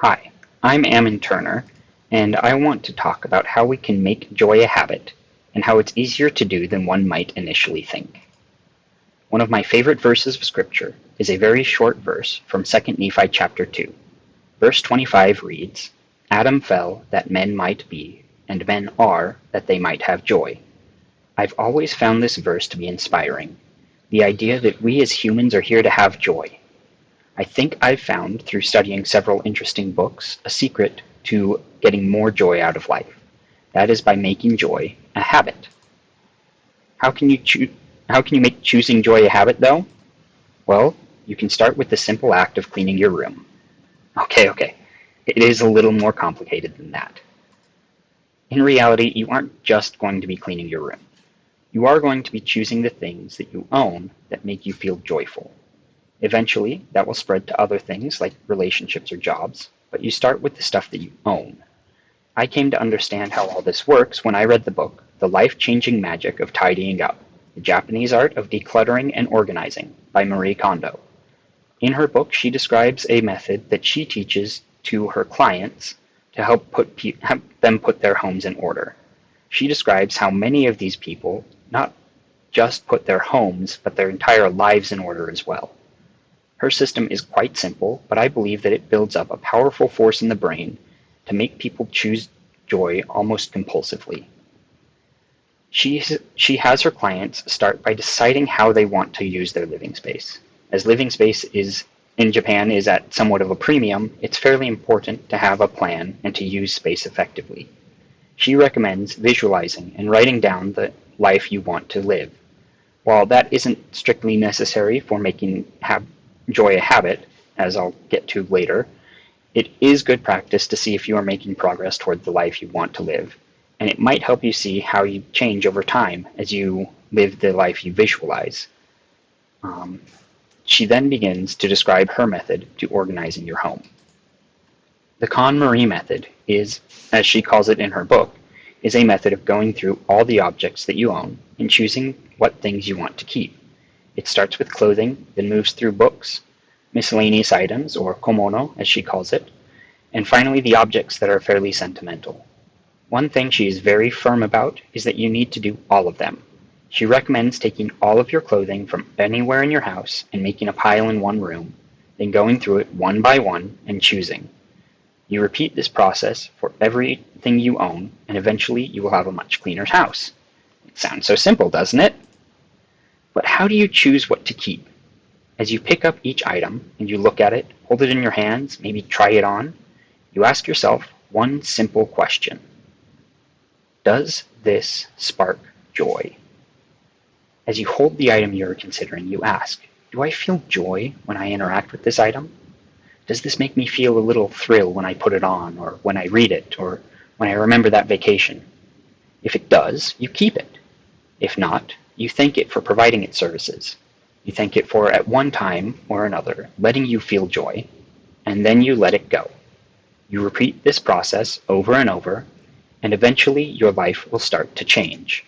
Hi, I'm Ammon Turner, and I want to talk about how we can make joy a habit and how it's easier to do than one might initially think. One of my favorite verses of Scripture is a very short verse from 2 Nephi chapter 2. Verse 25 reads, Adam fell that men might be, and men are that they might have joy. I've always found this verse to be inspiring. The idea that we as humans are here to have joy. I think I've found, through studying several interesting books, a secret to getting more joy out of life. That is by making joy a habit. How can you make choosing joy a habit, though? Well, you can start with the simple act of cleaning your room. Okay. It is a little more complicated than that. In reality, you aren't just going to be cleaning your room. You are going to be choosing the things that you own that make you feel joyful. Eventually, that will spread to other things like relationships or jobs, but you start with the stuff that you own. I came to understand how all this works when I read the book, The Life-Changing Magic of Tidying Up, The Japanese Art of Decluttering and Organizing by Marie Kondo. In her book, she describes a method that she teaches to her clients to help them put their homes in order. She describes how many of these people not just put their homes, but their entire lives in order as well. Her system is quite simple, but I believe that it builds up a powerful force in the brain to make people choose joy almost compulsively. She has her clients start by deciding how they want to use their living space. As living space in Japan is at somewhat of a premium, it's fairly important to have a plan and to use space effectively. She recommends visualizing and writing down the life you want to live. While that isn't strictly necessary for making joy a habit, as I'll get to later, it is good practice to see if you are making progress toward the life you want to live, and it might help you see how you change over time as you live the life you visualize. She then begins to describe her method to organizing your home. The KonMari method is, as she calls it in her book, is a method of going through all the objects that you own and choosing what things you want to keep. It starts with clothing, then moves through books, miscellaneous items, or komono, as she calls it, and finally the objects that are fairly sentimental. One thing she is very firm about is that you need to do all of them. She recommends taking all of your clothing from anywhere in your house and making a pile in one room, then going through it one by one and choosing. You repeat this process for everything you own, and eventually you will have a much cleaner house. It sounds so simple, doesn't it? But how do you choose what to keep? As you pick up each item and you look at it, hold it in your hands, maybe try it on, you ask yourself one simple question. Does this spark joy? As you hold the item you're considering, you ask, do I feel joy when I interact with this item? Does this make me feel a little thrill when I put it on, or when I read it, or when I remember that vacation? If it does, you keep it. If not, you thank it for providing its services. You thank it for, at one time or another, letting you feel joy, and then you let it go. You repeat this process over and over, and eventually your life will start to change.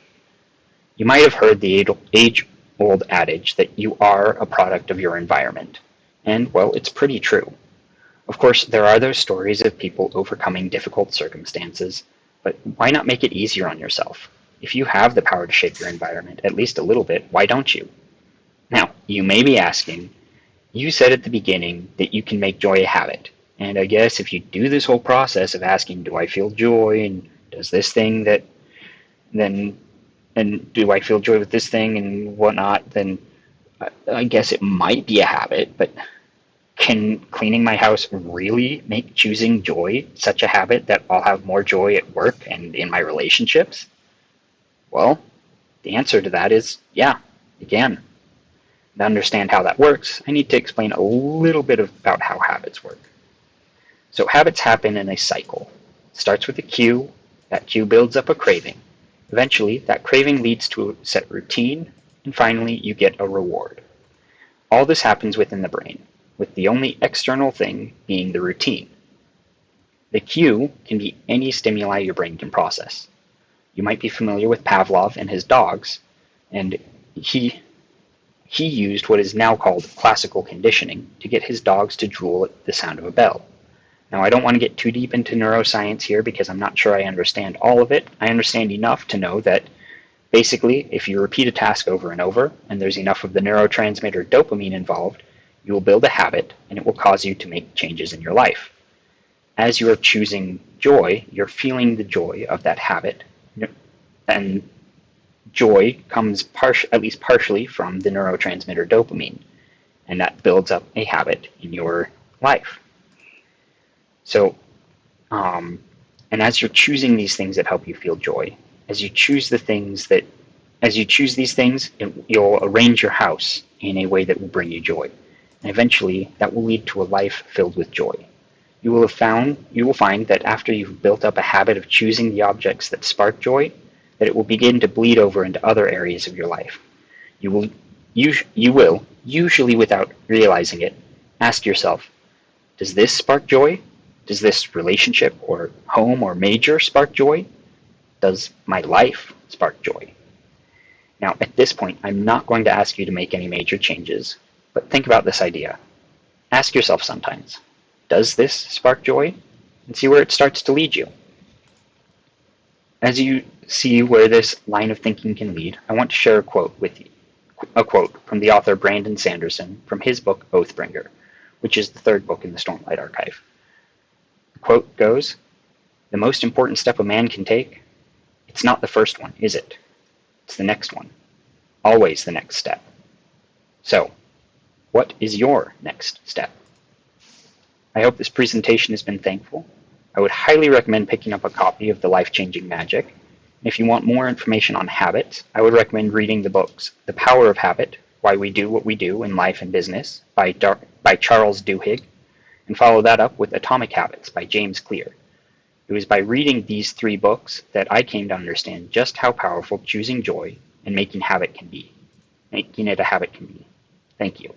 You might have heard the age-old adage that you are a product of your environment, and, well, it's pretty true. Of course, there are those stories of people overcoming difficult circumstances, but why not make it easier on yourself? If you have the power to shape your environment at least a little bit, why don't you? Now, you may be asking, you said at the beginning that you can make joy a habit, and I guess if you do this whole process of asking, do I feel joy, and does this thing and do I feel joy with this thing and whatnot, then I guess it might be a habit, but can cleaning my house really make choosing joy such a habit that I'll have more joy at work and in my relationships? Well, the answer to that is yeah, it can. To understand how that works, I need to explain a little bit about how habits work. So habits happen in a cycle. It starts with a cue, that cue builds up a craving. Eventually, that craving leads to a set routine, and finally, you get a reward. All this happens within the brain, with the only external thing being the routine. The cue can be any stimuli your brain can process. You might be familiar with Pavlov and his dogs, and he used what is now called classical conditioning to get his dogs to drool at the sound of a bell. Now, I don't want to get too deep into neuroscience here because I'm not sure I understand all of it. I understand enough to know that basically, if you repeat a task over and over, and there's enough of the neurotransmitter dopamine involved, you will build a habit, and it will cause you to make changes in your life. As you are choosing joy, you're feeling the joy of that habit, and joy comes at least partially from the neurotransmitter dopamine, and that builds up a habit in your life. So, and as you're choosing these things that help you feel joy, as you choose these things, you'll arrange your house in a way that will bring you joy, and eventually that will lead to a life filled with joy. You will find that after you've built up a habit of choosing the objects that spark joy, that it will begin to bleed over into other areas of your life. You will, usually without realizing it, ask yourself, does this spark joy? Does this relationship or home or major spark joy? Does my life spark joy? Now, at this point, I'm not going to ask you to make any major changes, but think about this idea. Ask yourself sometimes, does this spark joy? And see where it starts to lead you. As you see where this line of thinking can lead, I want to share a quote with you. A quote from the author Brandon Sanderson from his book Oathbringer, which is the third book in the Stormlight Archive. The quote goes, "The most important step a man can take, it's not the first one, is it? It's the next one. Always the next step." So, what is your next step? I hope this presentation has been thankful. I would highly recommend picking up a copy of The Life-Changing Magic. If you want more information on habits, I would recommend reading the books The Power of Habit, Why We Do What We Do in Life and Business by Charles Duhigg, and follow that up with Atomic Habits by James Clear. It was by reading these 3 books that I came to understand just how powerful choosing joy and making it a habit can be. Thank you.